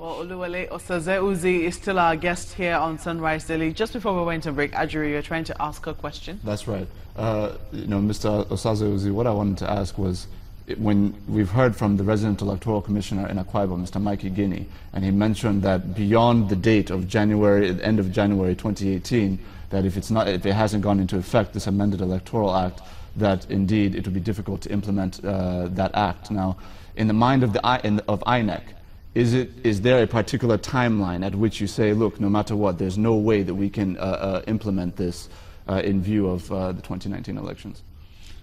Well, Oluwale Osaze-Uzzi is still our guest here on Sunrise Daily. Just before we went to break, Ajuri, you're trying to ask a question. That's right. Mr. Osaze-Uzzi, what I wanted to ask was, when we've heard from the resident electoral commissioner in Akwa Ibom, Mr. Mikey Guinea, and he mentioned that beyond the date of January, the end of January 2018, that if it hasn't gone into effect, this amended electoral act, that indeed it would be difficult to implement that act. Now, in the mind of INEC, is there a particular timeline at which you say, look, no matter what, there's no way that we can implement this in view of the 2019 elections?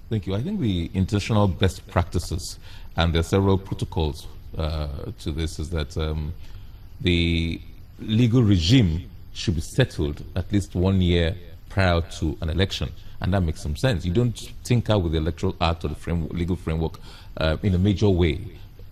Thank you. I think the international best practices, and there are several protocols to this, is that the legal regime should be settled at least 1 year prior to an election. And that makes some sense. You don't tinker with the Electoral Act or the legal framework in a major way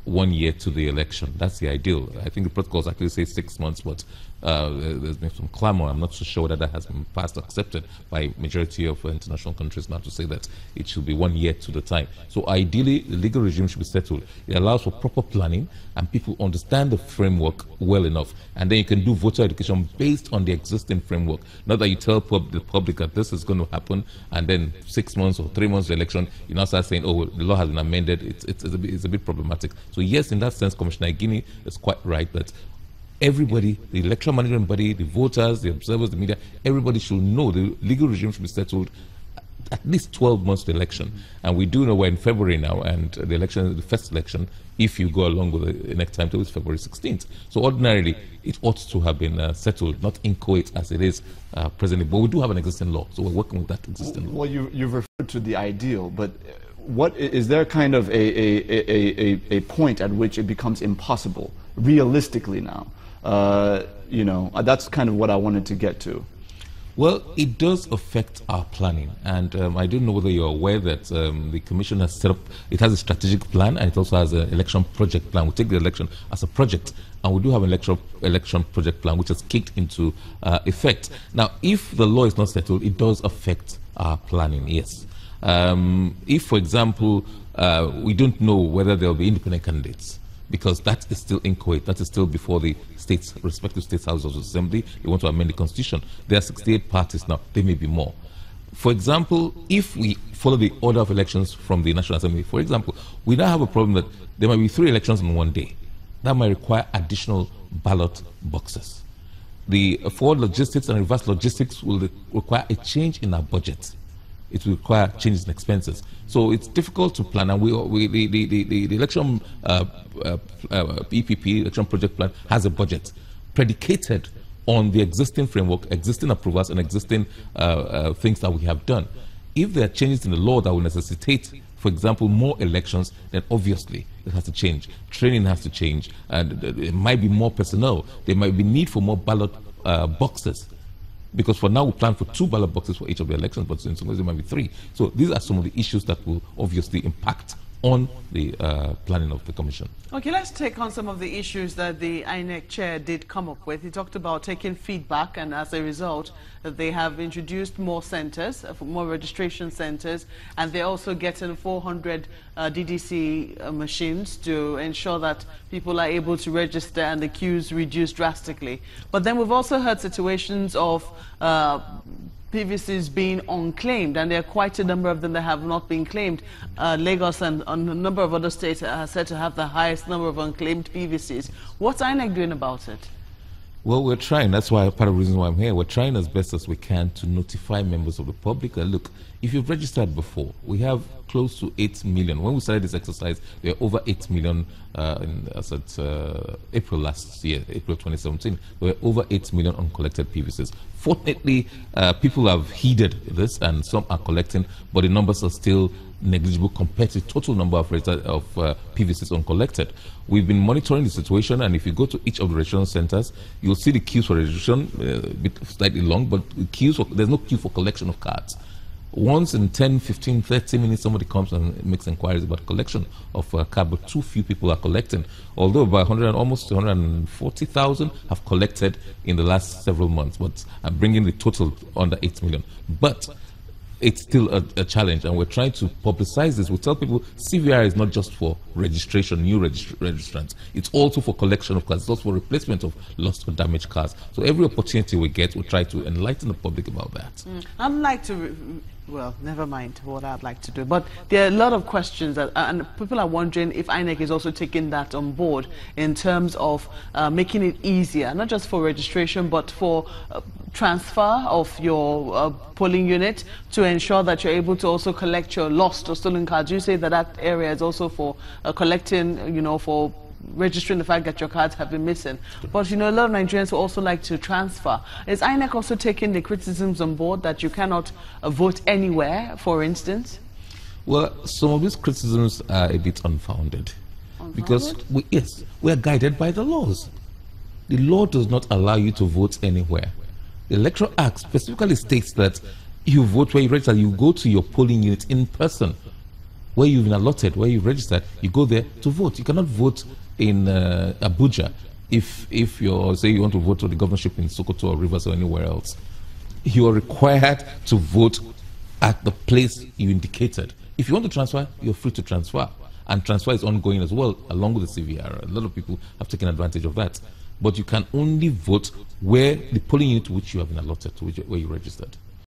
1 year to the election. That's the ideal. I think the protocols actually say 6 months, but there's been some clamor. I'm not so sure whether that has been passed or accepted by majority of international countries now to say that it should be 1 year to the time. So ideally, the legal regime should be settled. It allows for proper planning and people understand the framework well enough. And then you can do voter education based on the existing framework. Not that you tell the public that this is going to happen and then 6 months or 3 months of election, you now start saying, oh, the law has been amended. It's a bit problematic. So yes, in that sense, Commissioner Guinea is quite right that everybody, the electoral management body, the voters, the observers, the media, everybody should know the legal regime should be settled at least 12 months to the election. And we do know we're in February now, and the election, the first election, if you go along with the next timetable, is February 16th. So ordinarily, it ought to have been settled, not inchoate as it is presently. But we do have an existing law, so we're working with that existing law. Well, you've referred to the ideal, but what is there kind of a point at which it becomes impossible, realistically now? That's kind of what I wanted to get to. Well, it does affect our planning, and I don't know whether you're aware that the Commission has set up, it has a strategic plan and it also has an election project plan. We take the election as a project, and we do have an election project plan which has kicked into effect. Now, if the law is not settled, it does affect our planning, yes. If, for example, we don't know whether there will be independent candidates, because that is still inchoate, that is still before the respective states' houses of assembly. They want to amend the constitution. There are 68 parties now. There may be more. For example, if we follow the order of elections from the National Assembly, for example, we now have a problem that there might be 3 elections in one day. That might require additional ballot boxes. The forward logistics and reverse logistics will require a change in our budget. It will require changes in expenses. So it's difficult to plan, and the election EPP, election project plan, has a budget predicated on the existing framework, existing approvals, and existing things that we have done. If there are changes in the law that will necessitate, for example, more elections, then obviously it has to change. Training has to change, and it might be more personnel. There might be need for more ballot boxes. Because for now we plan for 2 ballot boxes for each of the elections, but in some ways there might be 3. So these are some of the issues that will obviously impact on the planning of the Commission. Okay, let's take on some of the issues that the INEC chair did come up with. He talked about taking feedback, and as a result, they have introduced more centers, more registration centers, and they're also getting 400 DDC machines to ensure that people are able to register and the queues reduce drastically. But then we've also heard situations of PVCs being unclaimed, and there are quite a number of them that have not been claimed. Lagos and a number of other states are said to have the highest number of unclaimed PVCs. What's INEC doing about it? Well, we're trying. That's why part of the reason why I'm here. We're trying as best as we can to notify members of the public that, look, if you've registered before, we have close to 8 million. When we started this exercise, there were over 8 million as at April last year, April 2017. There were over 8 million uncollected PVCs. Fortunately, people have heeded this, and some are collecting, but the numbers are still negligible compared to the total number of PVCs uncollected. We've been monitoring the situation, and if you go to each of the registration centers, you'll see the queues for registration, a bit slightly long, but the there's no queue for collection of cards. Once in 10, 15, 30 minutes, somebody comes and makes inquiries about collection of a card, but too few people are collecting. Although about almost 140,000 have collected in the last several months, but I'm bringing the total under 8 million. But it's still a challenge, and we're trying to publicize this. We tell people CVR is not just for registration, new registrants. It's also for collection of cars. It's also for replacement of lost or damaged cars. So every opportunity we get, we try to enlighten the public about that. I'd like to, well, never mind what I'd like to do. But there are a lot of questions, that, and people are wondering if INEC is also taking that on board in terms of making it easier, not just for registration, but for transfer of your polling unit to ensure that you're able to also collect your lost or stolen cards. You say that that area is also for collecting, you know, for registering the fact that your cards have been missing. But, you know, a lot of Nigerians will also like to transfer. Is INEC also taking the criticisms on board that you cannot vote anywhere, for instance? Well, some of these criticisms are a bit unfounded. Because, we are guided by the laws. The law does not allow you to vote anywhere. The Electoral Act specifically states that you vote where you register. You go to your polling unit in person, where you've been allotted, where you've registered. You go there to vote. You cannot vote in Abuja if you're, say, you want to vote for the governorship in Sokoto or Rivers or anywhere else. You are required to vote at the place you indicated. If you want to transfer, you're free to transfer. And transfer is ongoing as well, along with the CVR. A lot of people have taken advantage of that. But you can only vote where the polling unit to which you have been allotted, to where you registered.